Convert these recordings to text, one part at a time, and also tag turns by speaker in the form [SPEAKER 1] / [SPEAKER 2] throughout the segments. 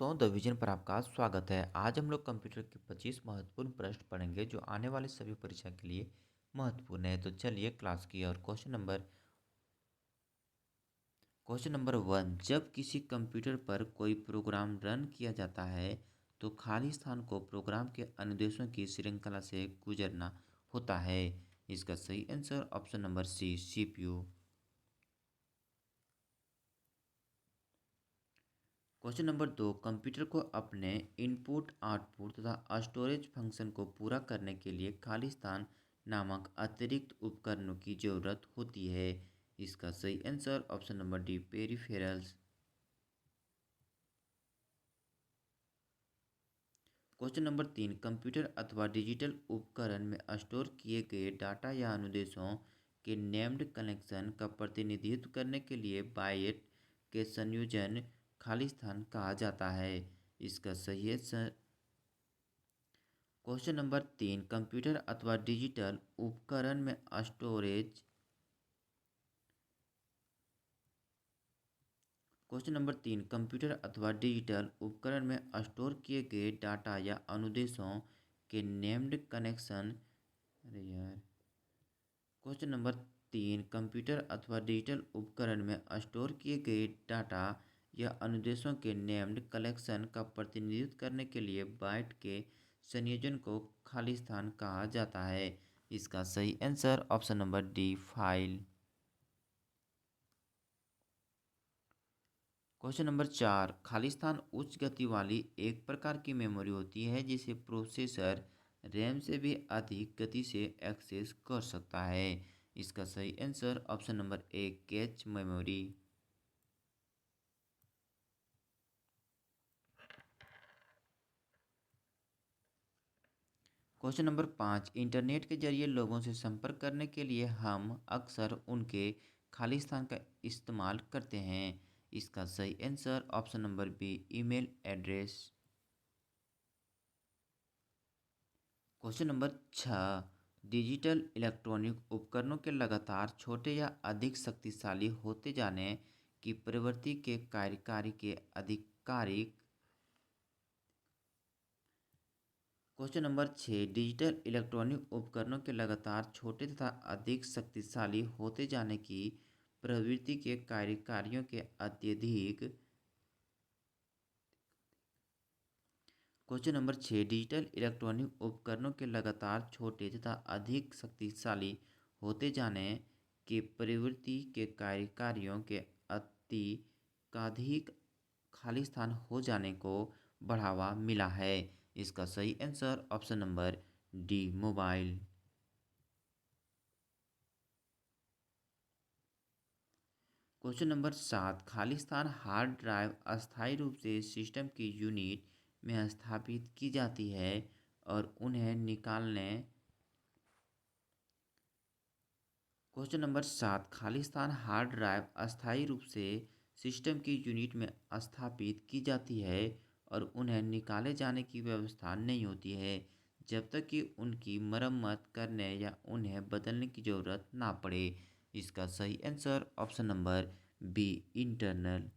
[SPEAKER 1] दोस्तों the vision पर आपका स्वागत है। आज हम लोग कंप्यूटर के 25 महत्वपूर्ण प्रश्न पढ़ेंगे जो आने वाले सभी परीक्षा के लिए महत्वपूर्ण है। तो चलिए क्लास की और क्वेश्चन नंबर 1। जब किसी कंप्यूटर पर कोई प्रोग्राम रन किया जाता है तो खाली स्थान को प्रोग्राम के अनुदेशों की श्रृंखला से गुजरना होता है। इसका सही answer option number C, CPU. Question number 2। Computer को अपने इनपुट आउटपुट तथा स्टोरेज फंक्शन को पूरा करने के लिए खाली स्थान नामक अतिरिक्त उपकरणों की जरूरत होती है। इसका सही answer option number D, peripherals. Question number 3। Computer अथवा डिजिटल उपकरण में स्टोर किए गए डाटा या अनुदेशों के नेम्ड कनेक्शन का प्रतिनिधित्व करने के लिए बाइट के संयोजन खाली स्थान कहा जाता है। इसका सही है क्वेश्चन नंबर 3। कंप्यूटर अथवा डिजिटल उपकरण में स्टोरेज क्वेश्चन नंबर 3। कंप्यूटर अथवा डिजिटल उपकरण में स्टोर किए गए डाटा या अनुदेशों के नेम्ड कनेक्शन। अरे यार। Question number 3। कंप्यूटर अथवा डिजिटल उपकरण में स्टोर किए गए डाटा या अनुदेशों के नेम्ड कलेक्शन का प्रतिनिधित्व करने के लिए बाइट के संयोजन को खाली स्थान कहा जाता है। इसका सही answer option number D, file. Question number 4। खाली स्थान उच्च गति वाली एक प्रकार की मेमोरी होती है जिसे प्रोसेसर रैम से भी अधिक गति से एक्सेस कर सकता है। इसका सही answer option number A, cache memory. Question number 5। Internet के जरिए लोगों से संपर्क करने के लिए हम अक्सर उनके खाली स्थान का इस्तेमाल करते हैं। इसका सही answer option number B, email address. Question number 6। Digital electronic उपकरणों के लगातार छोटे या अधिक शक्तिशाली होते जाने की प्रवृत्ति के कार्यकारी के आधिकारिक। Question number 6। डिजिटल इलेक्ट्रॉनिक उपकरणों के लगातार छोटे तथा अधिक शक्तिशाली होते जाने की प्रवृत्ति के कार्यकारियों के अत्यधिक। Question number 6। डिजिटल इलेक्ट्रॉनिक उपकरणों के लगातार छोटे तथा अधिक शक्तिशाली होते जाने की प्रवृत्ति के कार्यकारियों के अत्यधिक खाली स्थान हो जाने को बढ़ावा मिला है। इसका सही answer option number D, mobile. Question number 7। खाली स्थान हार्ड ड्राइव अस्थायी रूप से सिस्टम की यूनिट में स्थापित की जाती है और उन्हें निकालने। Question number 7। खाली स्थान हार्ड ड्राइव अस्थायी रूप से सिस्टम की यूनिट में स्थापित की जाती है और उन्हें निकाले जाने की व्यवस्था नहीं होती है जब तक कि उनकी मरम्मत करने या उन्हें बदलने की ज़रूरत ना पड़े। इसका सही answer option number B, internal.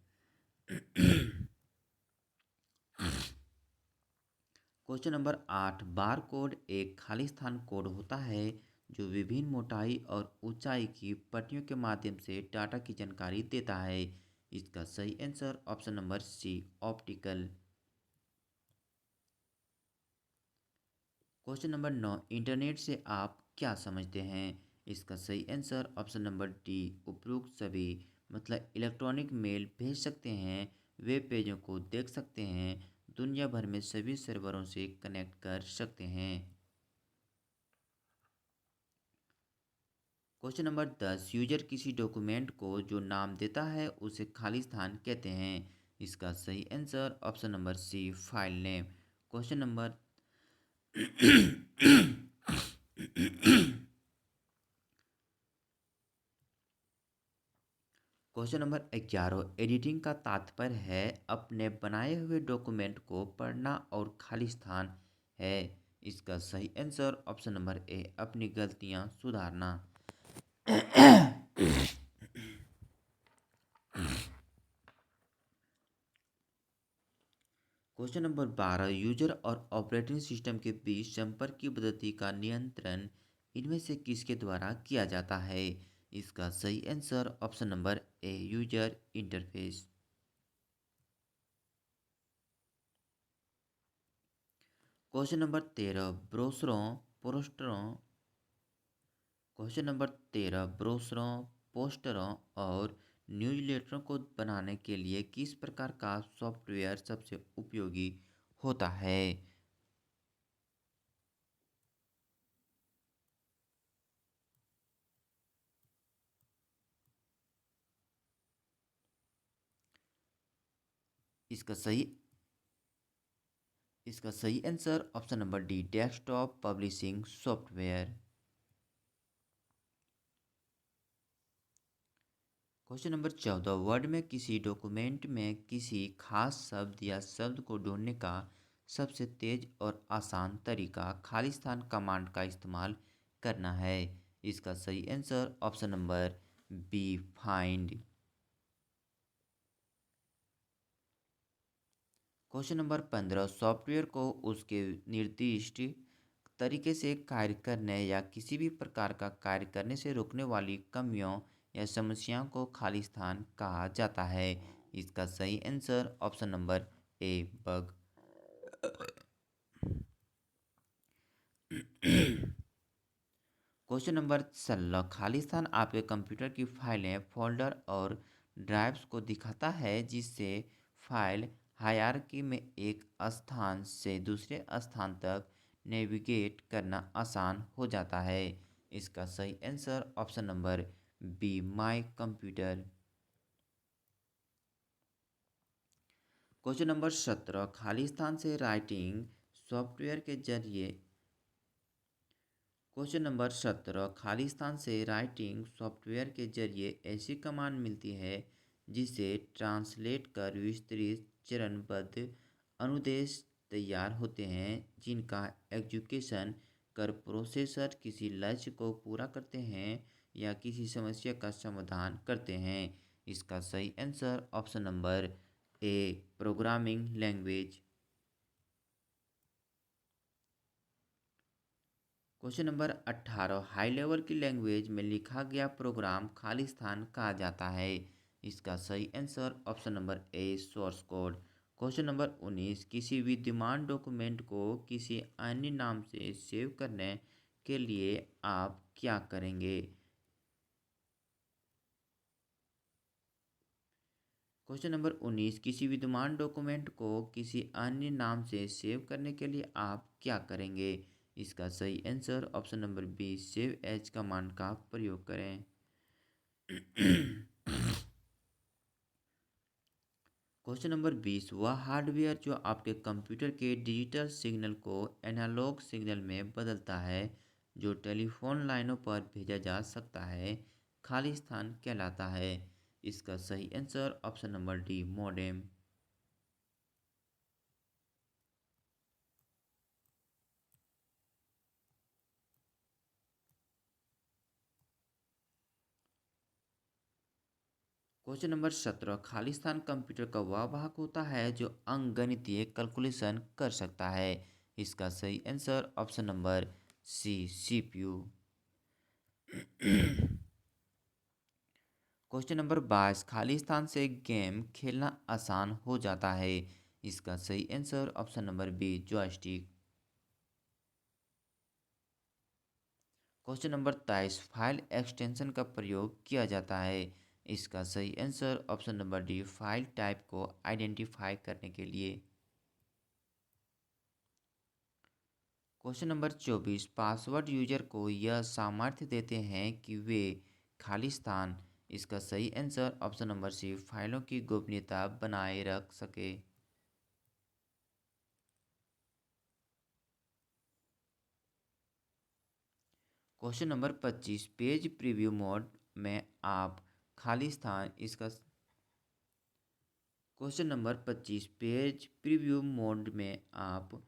[SPEAKER 1] Question number 8। Bar code एक खाली स्थान कोड होता है जो विभिन्न मोटाई और ऊंचाई की पट्टियों के माध्यम से डाटा की जानकारी देता है। इसका सही answer option number C, optical. Question number 9। Internet से आप क्या समझते हैं? इसका सही आंसर ऑप्शन नंबर डी, उपरोक्त सभी। मतलब इलेक्ट्रॉनिक मेल भेज सकते हैं, वेब पेजों को देख सकते हैं, दुनिया भर में सभी सर्वरों से कनेक्ट कर सकते हैं। Question number 10। यूजर किसी डॉक्यूमेंट को जो नाम देता है उसे खाली स्थान कहते हैं। इसका सही answer option number C, file name. Question number question number 11। Editing का तात्पर्य है अपने बनाए हुए डॉक्यूमेंट को पढ़ना और खाली स्थान है। इसका सही आंसर ऑप्शन नंबर ए, अपनी गलतियां सुधारना। क्वेश्चन नंबर 12, यूजर और ऑपरेटिंग सिस्टम के बीच संपर्क की पद्धति का नियंत्रण इनमें से किसके द्वारा किया जाता है? इसका सही answer option number A, user interface. Question number 13, ब्रोशरों पोस्टरों क्वेश्चन नंबर 13, ब्रोशरों पोस्टरों और न्यूज़लेटरों को बनाने के लिए किस प्रकार का सॉफ्टवेयर सबसे उपयोगी होता है? इसका सही इसका सही answer option number D, desktop publishing software. Question number 14, word में किसी डॉक्यूमेंट में किसी खास शब्द या शब्द को ढूंढने का सबसे तेज और आसान तरीका खालिस्तान कमांड का इस्तेमाल करना है। इसका सही answer option number B, find. Question number 15, software को उसके निर्दिष्ट तरीके से कार्य करने या किसी भी प्रकार का कार्य करने से रोकने वाली कमियों या समस्याओं को खालिस्तान कहा जाता है। इसका सही answer option number A, bug. Question number 16, Khalistan आपके कंप्यूटर की फाइलें, फोल्डर और ड्राइव्स को दिखाता है जिससे फाइल हायरार्की में एक स्थान से दूसरे स्थान तक नेविगेट करना आसान हो जाता है। इसका सही answer option number B, my computer. Question number 17, खालिस्तान से राइटिंग सॉफ्टवेयर के जरिए क्वेश्चन नंबर 17, खालिस्तान से राइटिंग सॉफ्टवेयर के जरिए ऐसी कमांड मिलती है जिसे ट्रांसलेट कर विस्तृत चरणबद्ध अनुदेश तैयार होते हैं जिनका एग्जीक्यूशन कर प्रोसेसर किसी लक्ष्य को पूरा करते हैं या किसी समस्या का समाधान करते हैं। इसका सही answer option number A, programming language. Question number 18, high level की लैंग्वेज में लिखा गया प्रोग्राम खालिस्तान कहा जाता है। इसका सही answer option number A, source code. Question number 19, किसी विद्यमान डॉक्यूमेंट को किसी अन्य नाम से सेव करने के लिए आप क्या करेंगे? क्वेश्चन नंबर 19, किसी विद्यमान डॉक्यूमेंट को किसी अन्य नाम से सेव करने के लिए आप क्या करेंगे? इसका सही answer option number B, save as command का प्रयोग करें। क्वेश्चन नंबर 20, वह हार्डवेयर जो आपके कंप्यूटर के डिजिटल सिग्नल को एनालॉग सिग्नल में बदलता है जो टेलीफोन लाइनों पर भेजा जा सकता है, खालिस्तान कहलाता है। इसका सही answer option number D, modem. Question number 17, Khalistan computer का वह भाग होता है जो अंकगणितीय कैलकुलेशन कर सकता है। इसका सही answer option number C, CPU. Question number 22, Khalistan से गेम खेलना आसान हो जाता है। इसका सही answer option number B, joystick. Question number 23, file extension का प्रयोग किया जाता है। इसका सही answer option number D, file type को आइडेंटिफाई करने के लिए। क्वेश्चन नंबर 24, पासवर्ड यूजर को यह सामर्थ्य देते हैं कि वे खालिस्तान। इसका सही आंसर ऑप्शन नंबर सी, फाइलों की गोपनीयता बनाए रख सके। Question number 25, page preview mode में आप खालिस्तान। इसका question number 25, page preview mode में आप।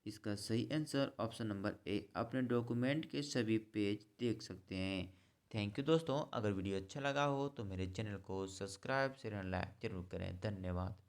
[SPEAKER 1] इसका सही आंसर ऑप्शन नंबर ए, अपने डॉक्यूमेंट के सभी पेज देख सकते हैं। थैंक यू दोस्तों, अगर वीडियो अच्छा लगा हो तो मेरे चैनल को सब्सक्राइब शेयर एंड लाइक जरूर करें। धन्यवाद।